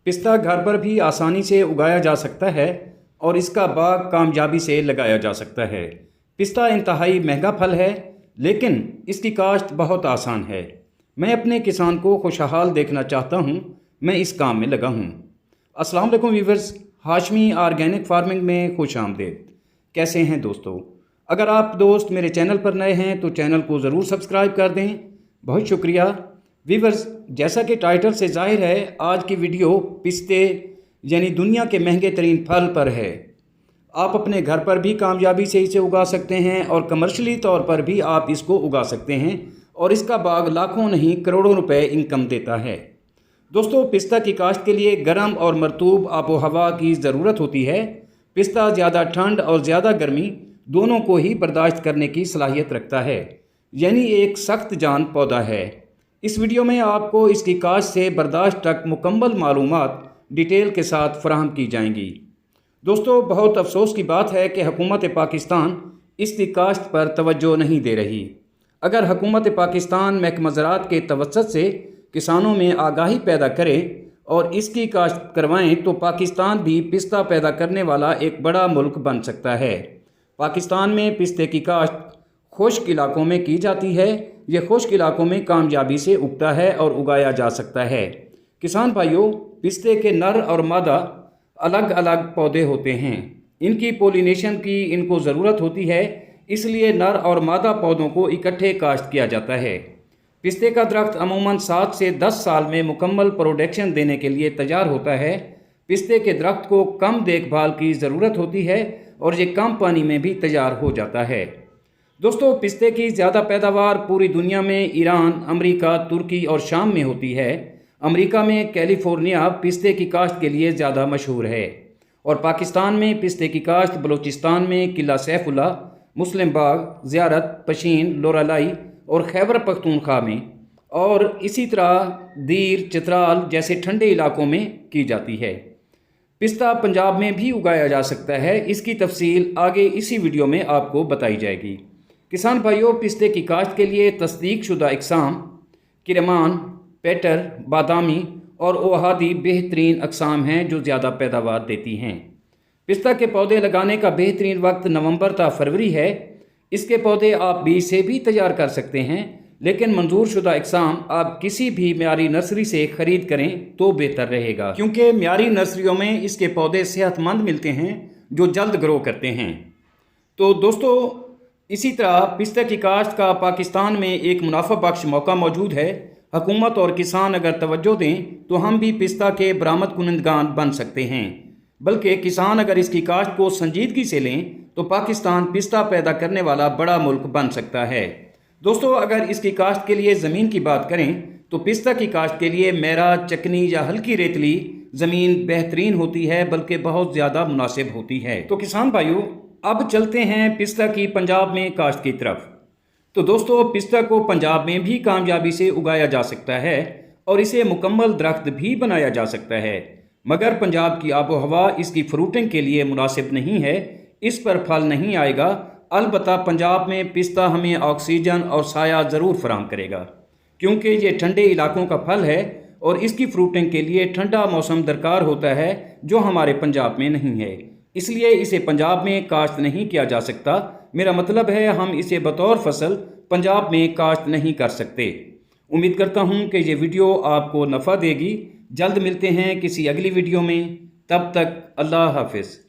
पिस्ता घर पर भी आसानी से उगाया जा सकता है और इसका बाग कामयाबी से लगाया जा सकता है। पिस्ता इंतहाई महंगा फल है, लेकिन इसकी काश्त बहुत आसान है। मैं अपने किसान को खुशहाल देखना चाहता हूँ, मैं इस काम में लगा हूँ। अस्सलाम वालेकुम व्यूअर्स, हाशमी ऑर्गेनिक फार्मिंग में खुश आमदीद। कैसे हैं दोस्तों? अगर आप दोस्त मेरे चैनल पर नए हैं तो चैनल को ज़रूर सब्सक्राइब कर दें। बहुत शुक्रिया व्यूअर्स। जैसा कि टाइटल से जाहिर है, आज की वीडियो पिस्ते यानी दुनिया के महंगे तरीन फल पर है। आप अपने घर पर भी कामयाबी से इसे उगा सकते हैं और कमर्शियली तौर पर भी आप इसको उगा सकते हैं और इसका बाग लाखों नहीं करोड़ों रुपए इनकम देता है। दोस्तों, पिस्ता की काश्त के लिए गर्म और मरतूब आबो हवा की ज़रूरत होती है। पिस्ता ज़्यादा ठंड और ज़्यादा गर्मी दोनों को ही बर्दाश्त करने की सलाहियत रखता है, यानी एक सख्त जान पौधा है। इस वीडियो में आपको इसकी काश्त से बर्दाश्त तक मुकम्मल मालूमात डिटेल के साथ फराहम की जाएंगी। दोस्तों, बहुत अफसोस की बात है कि हुकूमत पाकिस्तान इसकी काश्त पर तवज्जो नहीं दे रही। अगर हुकूमत पाकिस्तान महकमा ज़राअत के तवस्सुत से किसानों में आगाही पैदा करे और इसकी काश्त करवाएं तो पाकिस्तान भी पिस्ता पैदा करने वाला एक बड़ा मुल्क बन सकता है। पाकिस्तान में पिस्ते की काश्त खुश्क इलाकों में की जाती है। यह खुश्क इलाकों में कामयाबी से उगता है और उगाया जा सकता है। किसान भाइयों, पिस्ते के नर और मादा अलग अलग पौधे होते हैं। इनकी पोलिनेशन की इनको ज़रूरत होती है, इसलिए नर और मादा पौधों को इकट्ठे काश्त किया जाता है। पिस्ते का दरख्त अमूमन 7 से 10 साल में मुकम्मल प्रोडक्शन देने के लिए तैयार होता है। पिस्ते के दरख्त को कम देखभाल की ज़रूरत होती है और ये कम पानी में भी तैयार हो जाता है। दोस्तों, पिस्ते की ज़्यादा पैदावार पूरी दुनिया में ईरान, अमेरिका, तुर्की और शाम में होती है। अमेरिका में कैलिफोर्निया पिस्ते की काश्त के लिए ज़्यादा मशहूर है और पाकिस्तान में पिस्ते की काश्त बलूचिस्तान में किला सैफुल्ला, मुस्लिम बाग, ज़ियारत, पशीन, लोरालाई और खैबर पख्तूनख्वा में और इसी तरह दीर, चित्राल जैसे ठंडे इलाकों में की जाती है। पिस्ता पंजाब में भी उगाया जा सकता है। इसकी तफसील आगे इसी वीडियो में आपको बताई जाएगी। किसान भाइयों, पिस्ते की काश्त के लिए तस्दीक शुदा अक़साम किरमान, पेटर, बादामी और ओहादी बेहतरीन अक़साम हैं जो ज़्यादा पैदावार देती हैं। पिस्ता के पौधे लगाने का बेहतरीन वक्त नवंबर ta फरवरी है। इसके पौधे आप बीज से भी तैयार कर सकते हैं, लेकिन मंजूर शुदा अक़साम आप किसी भी म्यारी नर्सरी से ख़रीद करें तो बेहतर रहेगा, क्योंकि म्यारी नर्सरियों में इसके पौधे सेहतमंद मिलते हैं जो जल्द ग्रो करते हैं। तो दोस्तों, इसी तरह पिस्ते की काश्त का पाकिस्तान में एक मुनाफा बख्श मौका मौजूद है। हुकूमत और किसान अगर तवज्जो दें तो हम भी पिस्ता के बरामद कुनंदगान बन सकते हैं। बल्कि किसान अगर इसकी काश्त को संजीदगी से लें तो पाकिस्तान पिस्ता पैदा करने वाला बड़ा मुल्क बन सकता है। दोस्तों, अगर इसकी काश्त के लिए ज़मीन की बात करें तो पिस्ता की काश्त के लिए मेरा, चकनी या हल्की रेतली ज़मीन बेहतरीन होती है, बल्कि बहुत ज़्यादा मुनासिब होती है। तो किसान भाइयों, अब चलते हैं पिस्ता की पंजाब में काश्त की तरफ। तो दोस्तों, पिस्ता को पंजाब में भी कामयाबी से उगाया जा सकता है और इसे मुकम्मल दरख्त भी बनाया जा सकता है, मगर पंजाब की आबो हवा इसकी फ्रूटिंग के लिए मुनासिब नहीं है। इस पर फल नहीं आएगा। अलबत्ता पंजाब में पिस्ता हमें ऑक्सीजन और साया ज़रूर फराहम करेगा, क्योंकि ये ठंडे इलाकों का फल है और इसकी फ्रूटिंग के लिए ठंडा मौसम दरकार होता है, जो हमारे पंजाब में नहीं है। इसलिए इसे पंजाब में काश्त नहीं किया जा सकता। मेरा मतलब है, हम इसे बतौर फसल पंजाब में काश्त नहीं कर सकते। उम्मीद करता हूँ कि ये वीडियो आपको नफ़ा देगी। जल्द मिलते हैं किसी अगली वीडियो में। तब तक अल्लाह हाफ़िज़।